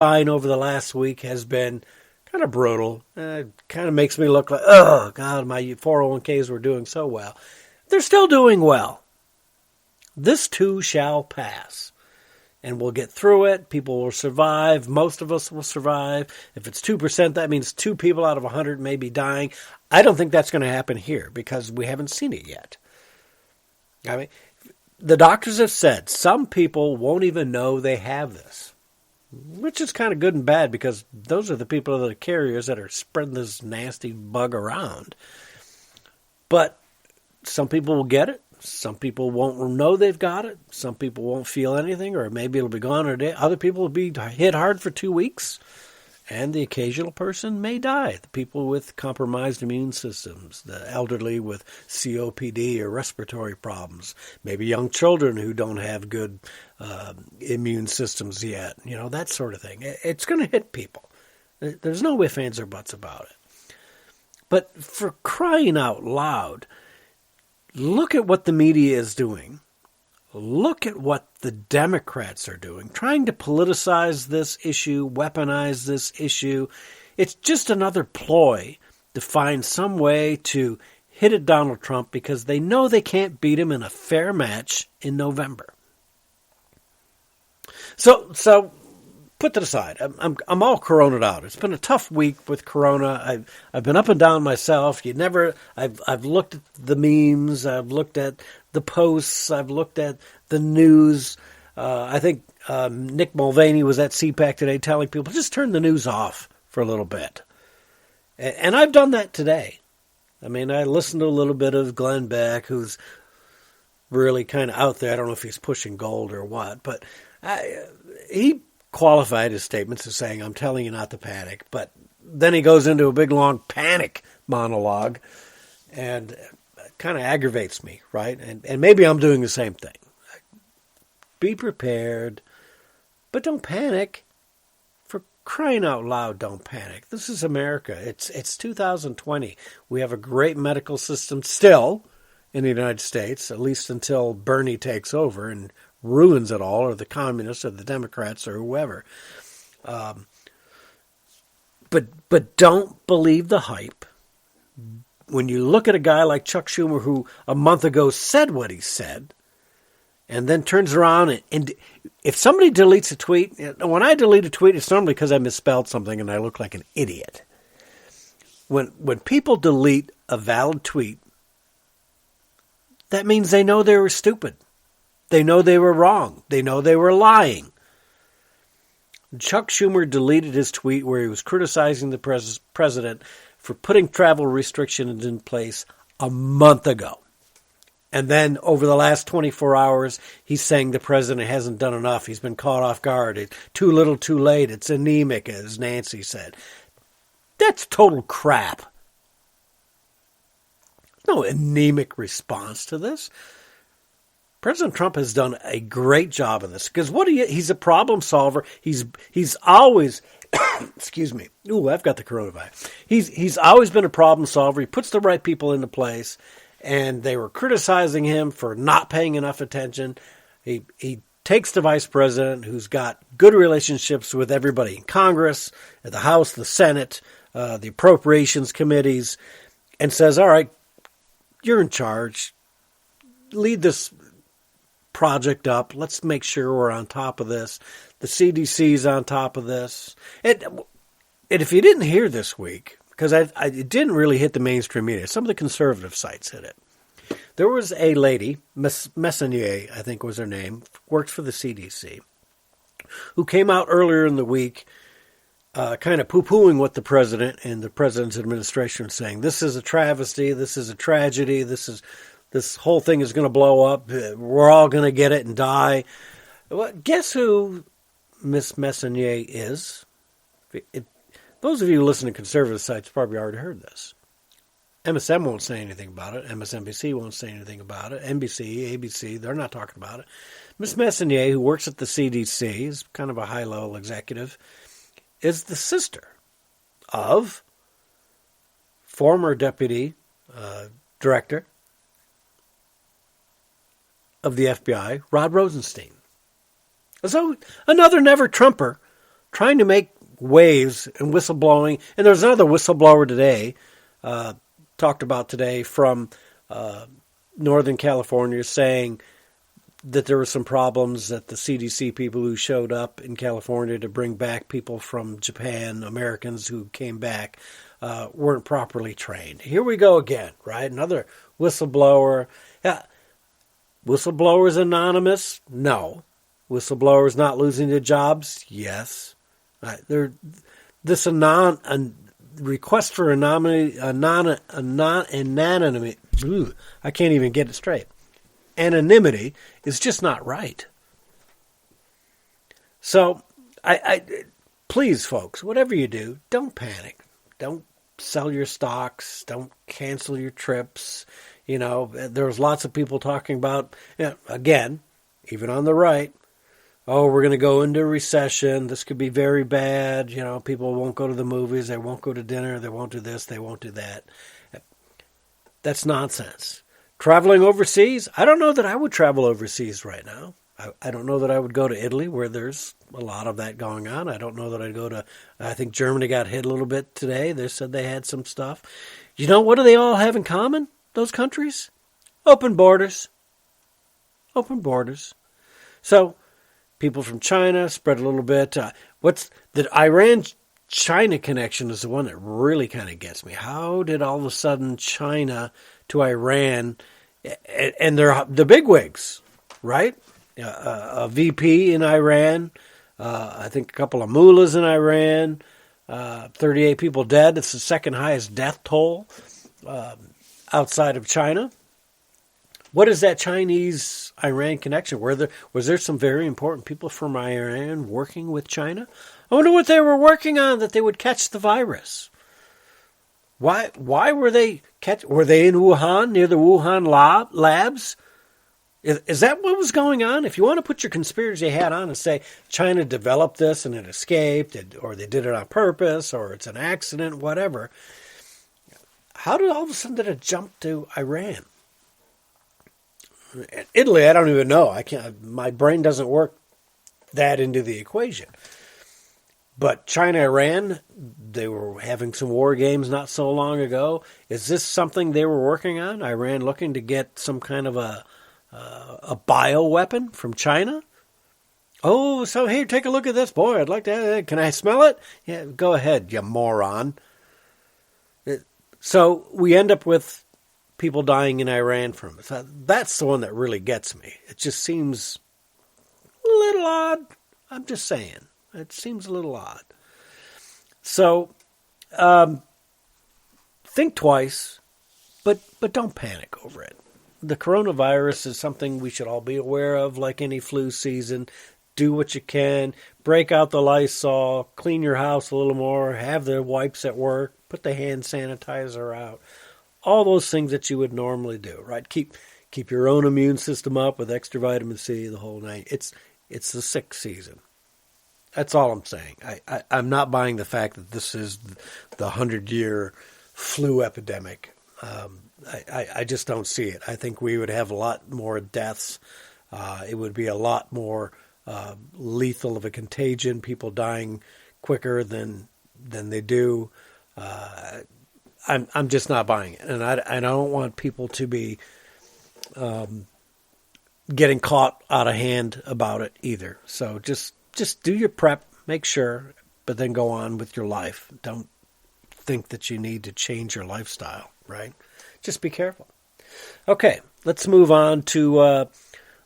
line over the last week has been kind of brutal. Kind of makes me look like, oh, God, my 401ks were doing so well. They're still doing well. This too shall pass. And we'll get through it. People will survive. Most of us will survive. If it's 2%, that means 2 people out of 100 may be dying. I don't think that's going to happen here because we haven't seen it yet. I mean, the doctors have said some people won't even know they have this, which is kind of good and bad because those are the people that are the carriers that are spreading this nasty bug around. But some people will get it. Some people won't know they've got it. Some people won't feel anything, or maybe it'll be gone in a day. Other people will be hit hard for 2 weeks, and the occasional person may die. The people with compromised immune systems, the elderly with COPD or respiratory problems, maybe young children who don't have good immune systems yet, that sort of thing. It's going to hit people. There's no ifs, ands, or buts about it. But for crying out loud, look at what the media is doing. Look at what the Democrats are doing, trying to politicize this issue, weaponize this issue. It's just another ploy to find some way to hit at Donald Trump because they know they can't beat him in a fair match in November. So put that aside. I'm all corona'd out. It's been a tough week with corona. I've been up and down myself. I've looked at the memes. I've looked at the posts. I've looked at the news. I think Nick Mulvaney was at CPAC today telling people, just turn the news off for a little bit. And I've done that today. I mean, I listened to a little bit of Glenn Beck, who's really kind of out there. I don't know if he's pushing gold or what, but he qualified his statements as saying, I'm telling you not to panic. But then he goes into a big, long panic monologue, and it kind of aggravates me, right? And maybe I'm doing the same thing. Be prepared, but don't panic. For crying out loud, don't panic. This is America. It's 2020. We have a great medical system still in the United States, at least until Bernie takes over and ruins it all, or the communists or the Democrats or whoever. But don't believe the hype. When you look at a guy like Chuck Schumer, who a month ago said what he said, and then turns around and if somebody deletes a tweet, when I delete a tweet, it's normally because I misspelled something and I look like an idiot. When people delete a valid tweet, that means they know they were stupid. They know they were wrong. They know they were lying. Chuck Schumer deleted his tweet where he was criticizing the president for putting travel restrictions in place a month ago. And then over the last 24 hours, he's saying the president hasn't done enough. He's been caught off guard. It's too little, too late. It's anemic, as Nancy said. That's total crap. No anemic response to this. President Trump has done a great job in this because he's a problem solver. He's always, excuse me. Ooh, I've got the coronavirus. He's always been a problem solver. He puts the right people into place, and they were criticizing him for not paying enough attention. He takes the vice president, who's got good relationships with everybody in Congress, the House, the Senate, the appropriations committees, and says, all right, you're in charge. Lead this project up. Let's make sure we're on top of this. The CDC's on top of this. And if you didn't hear this week, because it didn't really hit the mainstream media, some of the conservative sites hit it. There was a lady, Messonnier, I think was her name, works for the CDC, who came out earlier in the week kind of poo-pooing what the president and the president's administration were saying. This is a travesty. This is a tragedy. This whole thing is going to blow up. We're all going to get it and die. Well, guess who Miss Messonnier is? Those of you who listen to conservative sites probably already heard this. MSM won't say anything about it. MSNBC won't say anything about it. NBC, ABC, they're not talking about it. Miss Messonnier, who works at the CDC, is kind of a high-level executive, is the sister of former deputy director of the FBI, Rod Rosenstein. So another never-Trumper trying to make waves and whistleblowing. And there's another whistleblower today, talked about today from Northern California, saying that there were some problems, that the CDC people who showed up in California to bring back people from Japan, Americans who came back, weren't properly trained. Here we go again, right? Another whistleblower. Yeah. Whistleblowers anonymous? No. Whistleblowers not losing their jobs? Yes. This request for anonymity, I can't even get it straight. Anonymity is just not right. So, please, folks, whatever you do, don't panic. Don't sell your stocks. Don't cancel your trips. You know, there's lots of people talking about, again, even on the right, oh, we're going to go into a recession. This could be very bad. You know, people won't go to the movies. They won't go to dinner. They won't do this. They won't do that. That's nonsense. Traveling overseas, I don't know that I would travel overseas right now. I don't know that I would go to Italy, where there's a lot of that going on. I don't know that I'd go to, I think Germany got hit a little bit today. They said they had some stuff. You know, what do they all have in common, those countries? Open borders. Open borders. So, people from China spread a little bit. The Iran-China connection is the one that really kind of gets me. How did all of a sudden China to Iran, and they're the bigwigs, right? A VP in Iran, I think a couple of mullahs in Iran, 38 people dead. It's the second highest death toll outside of China. What is that Chinese-Iran connection? Was there some very important people from Iran working with China? I wonder what they were working on that they would catch the virus. Why were they were they in Wuhan, near the Wuhan labs? Is that what was going on? If you want to put your conspiracy hat on and say China developed this and it escaped, or they did it on purpose, or it's an accident, whatever, how did all of a sudden it jump to Iran? Italy, I don't even know. I can't. My brain doesn't work that into the equation. But China, Iran, they were having some war games not so long ago. Is this something they were working on? Iran looking to get some kind of a bioweapon from China? Oh, so here, take a look at this. Boy, I'd like to. Can I smell it? Yeah, go ahead, you moron. So we end up with people dying in Iran from it. That's the one that really gets me. It just seems a little odd. I'm just saying. It seems a little odd. So, think twice, but don't panic over it. The coronavirus is something we should all be aware of, like any flu season. Do what you can. Break out the Lysol. Clean your house a little more. Have the wipes at work. Put the hand sanitizer out. All those things that you would normally do, right? Keep your own immune system up with extra vitamin C, the whole night. It's the sick season. That's all I'm saying. I'm not buying the fact that this is the 100-year flu epidemic. I just don't see it. I think we would have a lot more deaths. It would be a lot more lethal of a contagion, people dying quicker than they do. I'm just not buying it. And I don't want people to be getting caught out of hand about it either. So just do your prep, make sure, but then go on with your life. Don't think that you need to change your lifestyle, right? Just be careful. Okay, let's move on to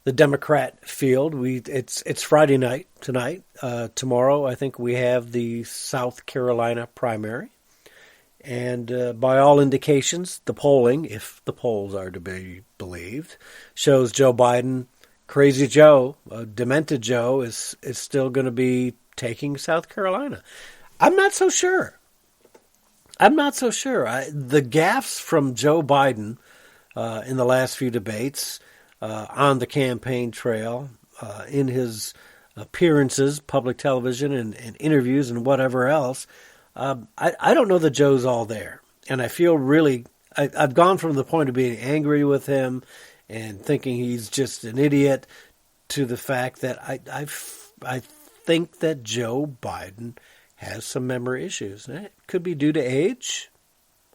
the Democrat field. It's Friday night tonight. Tomorrow, I think we have the South Carolina primary. And by all indications, the polling, if the polls are to be believed, shows Joe Biden, Crazy Joe, Demented Joe, is still going to be taking South Carolina. I'm not so sure. The gaffes from Joe Biden in the last few debates, on the campaign trail, in his appearances, public television, and interviews and whatever else, I don't know that Joe's all there. And I feel really, I've gone from the point of being angry with him and thinking he's just an idiot to the fact that I think that Joe Biden has some memory issues. It could be due to age.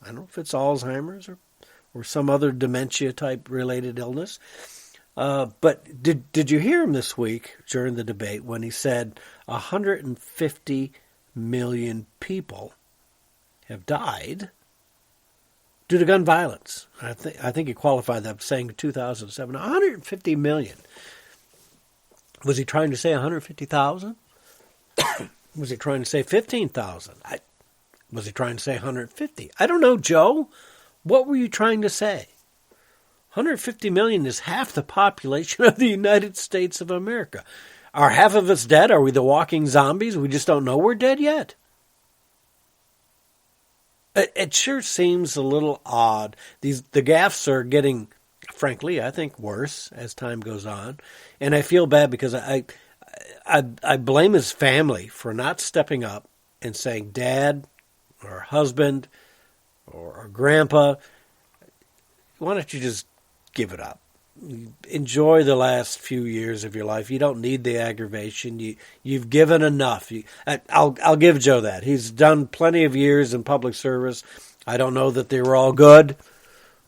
I don't know if it's Alzheimer's or some other dementia-type related illness. But did you hear him this week during the debate when he said 150 million people have died due to gun violence? I think he qualified that saying in 2007, 150 million. Was he trying to say 150,000? Was he trying to say 15,000? Was he trying to say 150? I don't know, Joe. What were you trying to say? 150 million is half the population of the United States of America. Are half of us dead? Are we the walking zombies? We just don't know we're dead yet. It sure seems a little odd. The gaffes are getting, frankly, I think worse as time goes on. And I feel bad because I blame his family for not stepping up and saying, Dad or husband or grandpa, why don't you just give it up? Enjoy the last few years of your life. You don't need the aggravation. You've given enough. I'll give Joe that. He's done plenty of years in public service. I don't know that they were all good.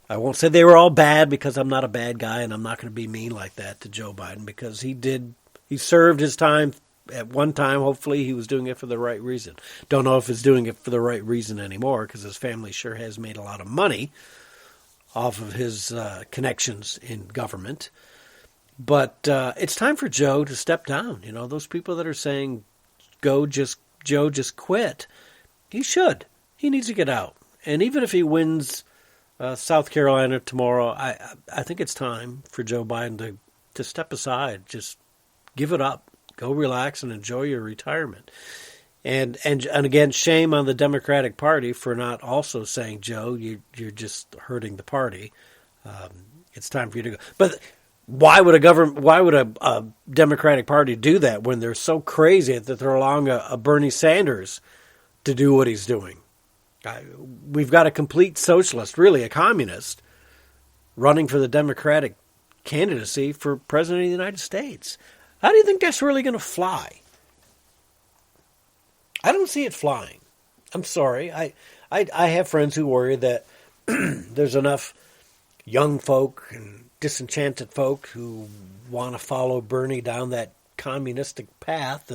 I won't say they were all bad because I'm not a bad guy and I'm not going to be mean like that to Joe Biden because he served his time at one time. Hopefully he was doing it for the right reason. Don't know if he's doing it for the right reason anymore because his family sure has made a lot of money off of his connections in government. But it's time for Joe to step down. You know, those people that are saying, Joe, just quit. He should. He needs to get out. And even if he wins South Carolina tomorrow, I think it's time for Joe Biden to step aside. Just give it up. Go relax and enjoy your retirement. And again, shame on the Democratic Party for not also saying, Joe, you're just hurting the party. It's time for you to go. But why would a Democratic Party do that when they're so crazy that they're allowing a Bernie Sanders to do what he's doing? We've got a complete socialist, really a communist, running for the Democratic candidacy for president of the United States. How do you think that's really going to fly? I don't see it flying. I'm sorry. I have friends who worry that there's enough young folk and disenchanted folk who want to follow Bernie down that communistic path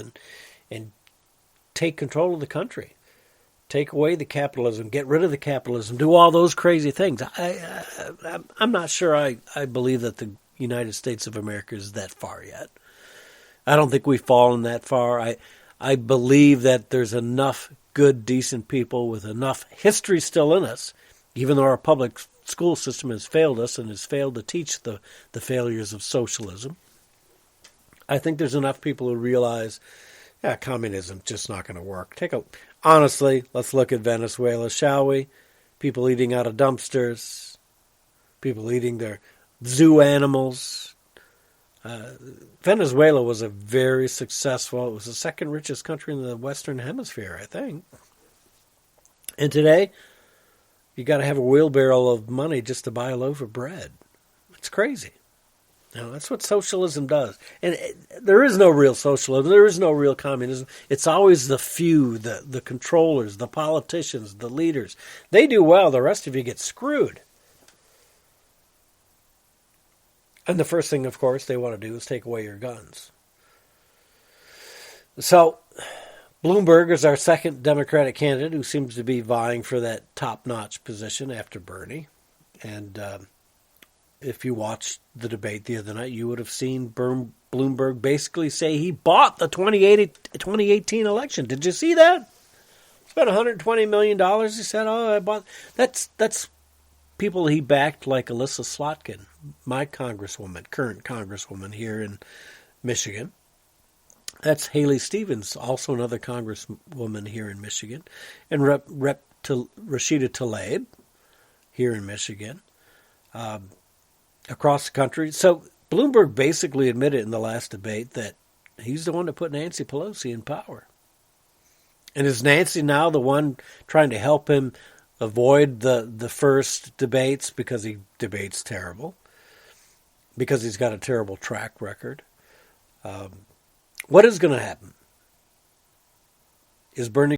and take control of the country. Take away the capitalism, get rid of the capitalism, do all those crazy things. I'm not sure I believe that the United States of America is that far yet. I don't think we've fallen that far. I believe that there's enough good, decent people with enough history still in us, even though our public school system has failed us and has failed to teach the failures of socialism. I think there's enough people who realize, communism's just not going to work. Honestly, let's look at Venezuela, shall we? People eating out of dumpsters, people eating their zoo animals. Venezuela was a very successful, it was the second richest country in the Western Hemisphere, I think. And today, you got to have a wheelbarrow of money just to buy a loaf of bread. It's crazy. That's what socialism does. And there is no real socialism. There is no real communism. It's always the few, the controllers, the politicians, the leaders. They do well. The rest of you get screwed. And the first thing, of course, they want to do is take away your guns. So, Bloomberg is our second Democratic candidate who seems to be vying for that top-notch position after Bernie. And if you watched the debate the other night, you would have seen Bloomberg basically say he bought the 2018 election. Did you see that? Spent $120 million. He said, I bought... That's people he backed like Alyssa Slotkin, my congresswoman, current congresswoman here in Michigan. That's Haley Stevens, also another congresswoman here in Michigan. And Rep. Rashida Tlaib here in Michigan. Across the country. So Bloomberg basically admitted in the last debate that he's the one that put Nancy Pelosi in power. And is Nancy now the one trying to help him avoid the first debates because he debates terrible, because he's got a terrible track record? What is going to happen? is Bernie